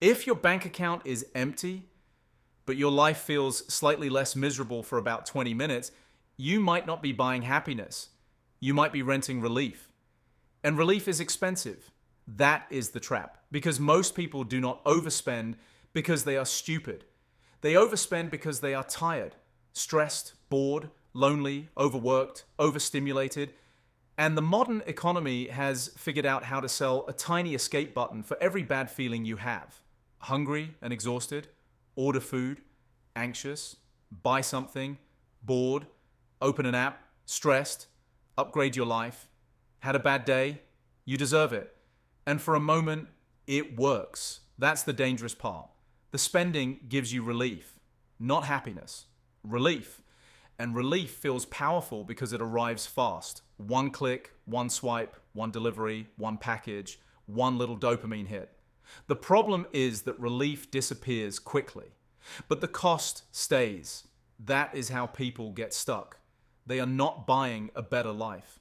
If your bank account is empty, but your life feels slightly less miserable for about 20 minutes, you might not be buying happiness. You might be renting relief. And relief is expensive. That is the trap. Because most people do not overspend because they are stupid. They overspend because they are tired, stressed, bored, lonely, overworked, overstimulated. And the modern economy has figured out how to sell a tiny escape button for every bad feeling you have. Hungry and exhausted, order food, anxious, buy something, bored, open an app, stressed, upgrade your life, had a bad day, you deserve it. And for a moment, it works. That's the dangerous part. The spending gives you relief, not happiness. Relief. And relief feels powerful because it arrives fast. One click, one swipe, one delivery, one package, one little dopamine hit. The problem is that relief disappears quickly, but the cost stays. That is how people get stuck. They are not buying a better life.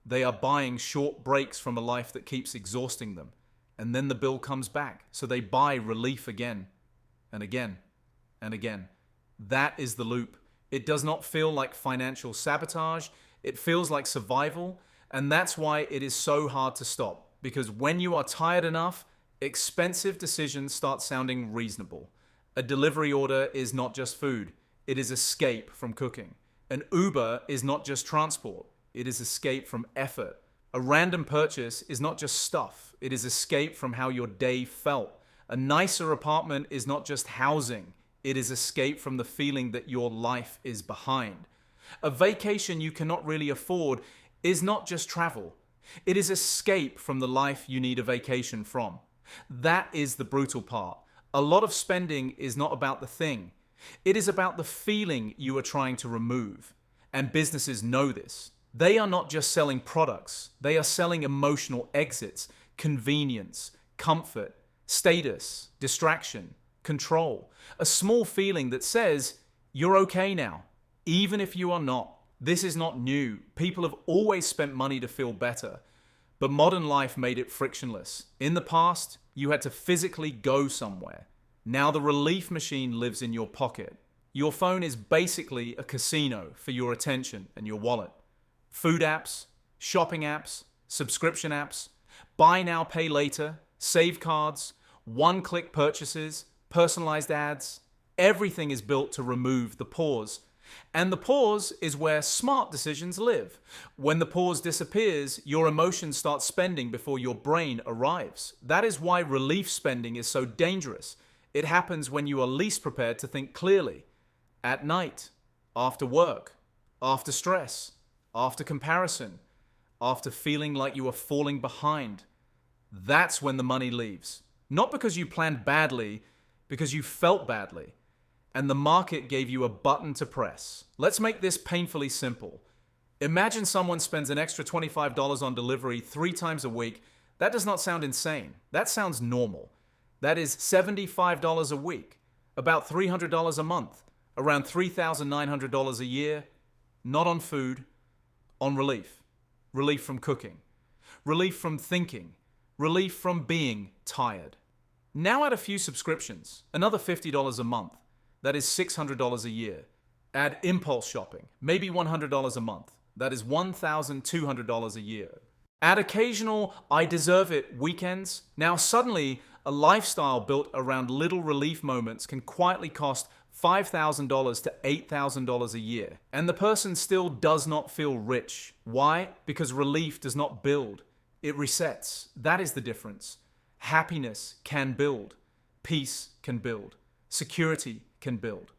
They are buying short breaks from a life that keeps exhausting them. And then the bill comes back. So they buy relief again and again and again. That is the loop. It does not feel like financial sabotage. It feels like survival. And that's why it is so hard to stop. Because when you are tired enough, expensive decisions start sounding reasonable. A delivery order is not just food. It is escape from cooking. An Uber is not just transport. It is escape from effort. A random purchase is not just stuff. It is escape from how your day felt. A nicer apartment is not just housing. It is escape from the feeling that your life is behind. A vacation you cannot really afford is not just travel. It is escape from the life you need a vacation from. That is the brutal part. A lot of spending is not about the thing. It is about the feeling you are trying to remove. And businesses know this. They are not just selling products. They are selling emotional exits, convenience, comfort, status, distraction, control. A small feeling that says, you're okay now, even if you are not. This is not new. People have always spent money to feel better. But modern life made it frictionless. In the past, you had to physically go somewhere. Now the relief machine lives in your pocket. Your phone is basically a casino for your attention and your wallet. Food apps, shopping apps, subscription apps, buy now, pay later, save cards, one-click purchases, personalized ads. Everything is built to remove the pause. And the pause is where smart decisions live. When the pause disappears, your emotions start spending before your brain arrives. That is why relief spending is so dangerous. It happens when you are least prepared to think clearly. At night, after work, after stress, after comparison, after feeling like you are falling behind. That's when the money leaves. Not because you planned badly, because you felt badly. And the market gave you a button to press. Let's make this painfully simple. Imagine someone spends an extra $25 on delivery 3 times a week. That does not sound insane. That sounds normal. That is $75 a week, about $300 a month, around $3,900 a year, not on food, on relief. Relief from cooking. Relief from thinking. Relief from being tired. Now add a few subscriptions, another $50 a month. That is $600 a year. Add impulse shopping, maybe $100 a month. That is $1,200 a year. Add occasional I deserve it weekends. Now suddenly, a lifestyle built around little relief moments can quietly cost $5,000 to $8,000 a year. And the person still does not feel rich. Why? Because relief does not build. It resets. That is the difference. Happiness can build. Peace can build. Security can build.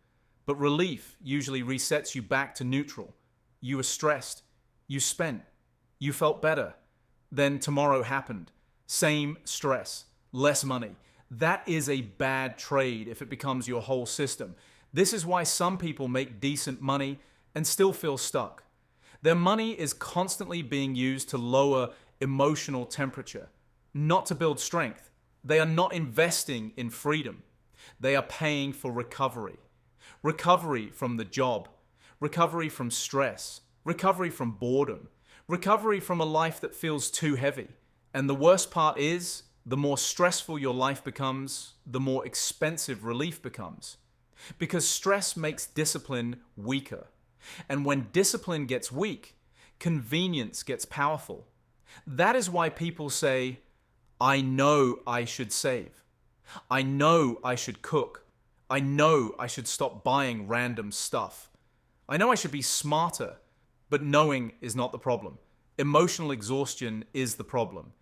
But relief usually resets you back to neutral. You were stressed. You spent. You felt better. Then tomorrow happened. Same stress. Less money. That is a bad trade if it becomes your whole system. This is why some people make decent money and still feel stuck. Their money is constantly being used to lower emotional temperature, not to build strength. They are not investing in freedom. They are paying for recovery. Recovery from the job. Recovery from stress. Recovery from boredom. Recovery from a life that feels too heavy. And the worst part is, The more stressful your life becomes, the more expensive relief becomes. Because stress makes discipline weaker. And when discipline gets weak, convenience gets powerful. That is why people say, I know I should save. I know I should cook. I know I should stop buying random stuff. I know I should be smarter, but knowing is not the problem. Emotional exhaustion is the problem.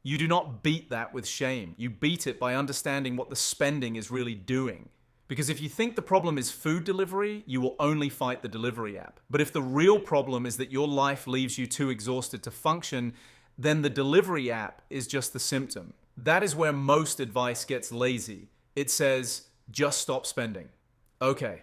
You do not beat that with shame. You beat it by understanding what the spending is really doing. Because if you think the problem is food delivery, you will only fight the delivery app. But if the real problem is that your life leaves you too exhausted to function, then the delivery app is just the symptom. That is where most advice gets lazy. It says, just stop spending. Okay,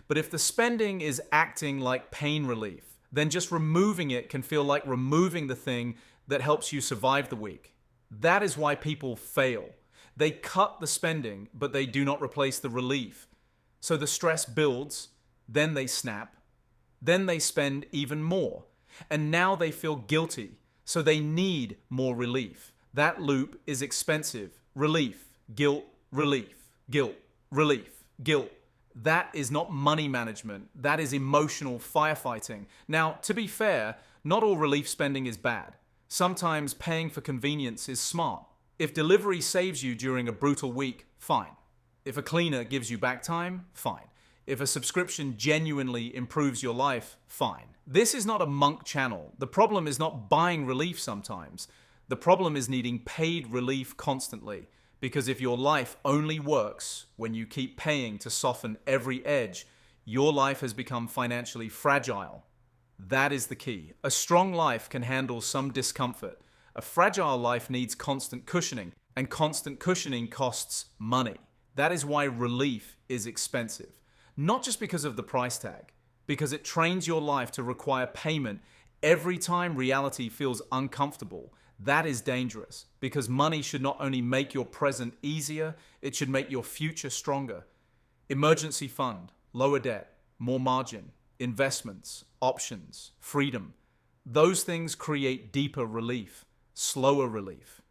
but if the spending is acting like pain relief, then just removing it can feel like removing the thing that helps you survive the week. That is why people fail. They cut the spending, but they do not replace the relief. So the stress builds, then they snap, then they spend even more. And now they feel guilty, so they need more relief. That loop is expensive. Relief, guilt, relief, guilt, relief, guilt. That is not money management. That is emotional firefighting. Now, to be fair, not all relief spending is bad. Sometimes paying for convenience is smart. If delivery saves you during a brutal week, fine. If a cleaner gives you back time, fine. If a subscription genuinely improves your life, fine. This is not a monk channel. The problem is not buying relief sometimes. The problem is needing paid relief constantly. Because if your life only works when you keep paying to soften every edge, your life has become financially fragile. That is the key. A strong life can handle some discomfort. A fragile life needs constant cushioning, and constant cushioning costs money. That is why relief is expensive. Not just because of the price tag, because it trains your life to require payment every time reality feels uncomfortable. That is dangerous, because money should not only make your present easier, it should make your future stronger. Emergency fund, lower debt, more margin, investments, options, freedom. Those things create deeper relief, slower relief,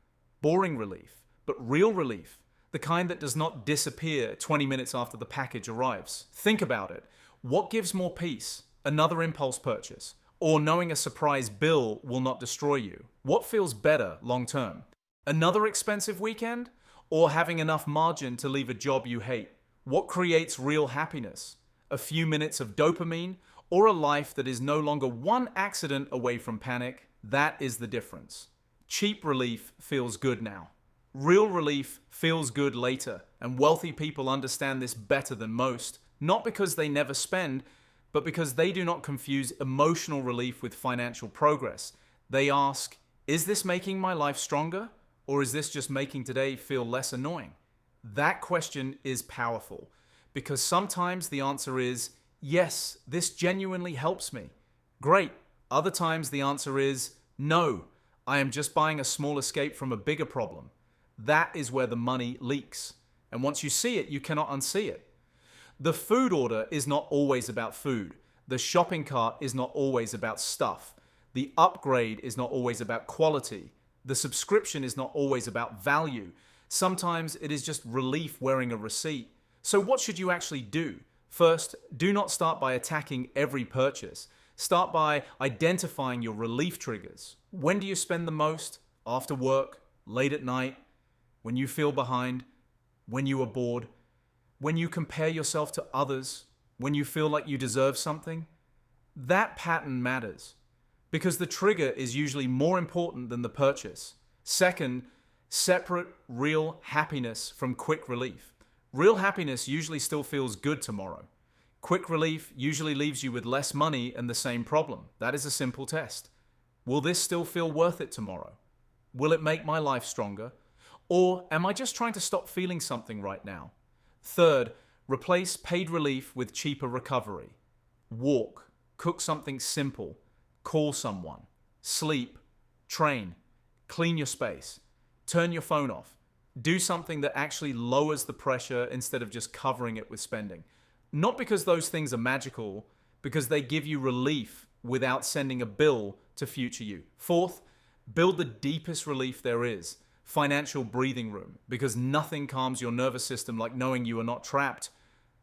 boring relief, but real relief, the kind that does not disappear 20 minutes after the package arrives. Think about it. What gives more peace? Another impulse purchase? Or knowing a surprise bill will not destroy you? What feels better long term? Another expensive weekend? Or having enough margin to leave a job you hate? What creates real happiness? A few minutes of dopamine? Or a life that is no longer one accident away from panic? That is the difference. Cheap relief feels good now. Real relief feels good later, and wealthy people understand this better than most, not because they never spend, but because they do not confuse emotional relief with financial progress. They ask, is this making my life stronger, or is this just making today feel less annoying? That question is powerful, because sometimes the answer is, yes, this genuinely helps me. Great. Other times the answer is, no, I am just buying a small escape from a bigger problem. That is where the money leaks. And once you see it, you cannot unsee it. The food order is not always about food. The shopping cart is not always about stuff. The upgrade is not always about quality. The subscription is not always about value. Sometimes it is just relief wearing a receipt. So what should you actually do? First, do not start by attacking every purchase. Start by identifying your relief triggers. When do you spend the most? After work? Late at night? When you feel behind? When you are bored? When you compare yourself to others? When you feel like you deserve something? That pattern matters, because the trigger is usually more important than the purchase. Second, separate real happiness from quick relief. Real happiness usually still feels good tomorrow. Quick relief usually leaves you with less money and the same problem. That is a simple test. Will this still feel worth it tomorrow? Will it make my life stronger? Or am I just trying to stop feeling something right now? Third, replace paid relief with cheaper recovery. Walk, cook something simple, call someone, sleep, train, clean your space, turn your phone off. Do something that actually lowers the pressure instead of just covering it with spending. Not because those things are magical, because they give you relief without sending a bill to future you. Fourth, build the deepest relief there is. financial breathing room, because nothing calms your nervous system like knowing you are not trapped.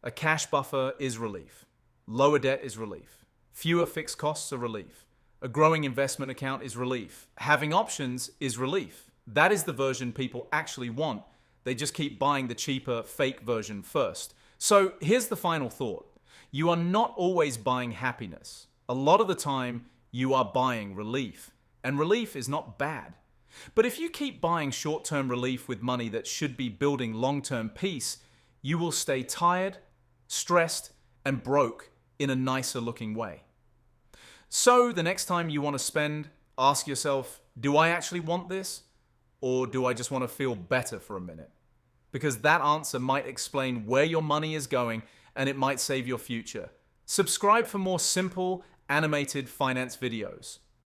A cash buffer is relief. Lower debt is relief. Fewer fixed costs are relief. A growing investment account is relief. Having options is relief. That is the version people actually want. They just keep buying the cheaper, fake version first. So here's the final thought. You are not always buying happiness. A lot of the time, you are buying relief. And relief is not bad. But if you keep buying short-term relief with money that should be building long-term peace, you will stay tired, stressed, and broke in a nicer looking way. So the next time you want to spend, ask yourself, do I actually want this? Or do I just want to feel better for a minute? Because that answer might explain where your money is going, and it might save your future. Subscribe for more simple, animated finance videos.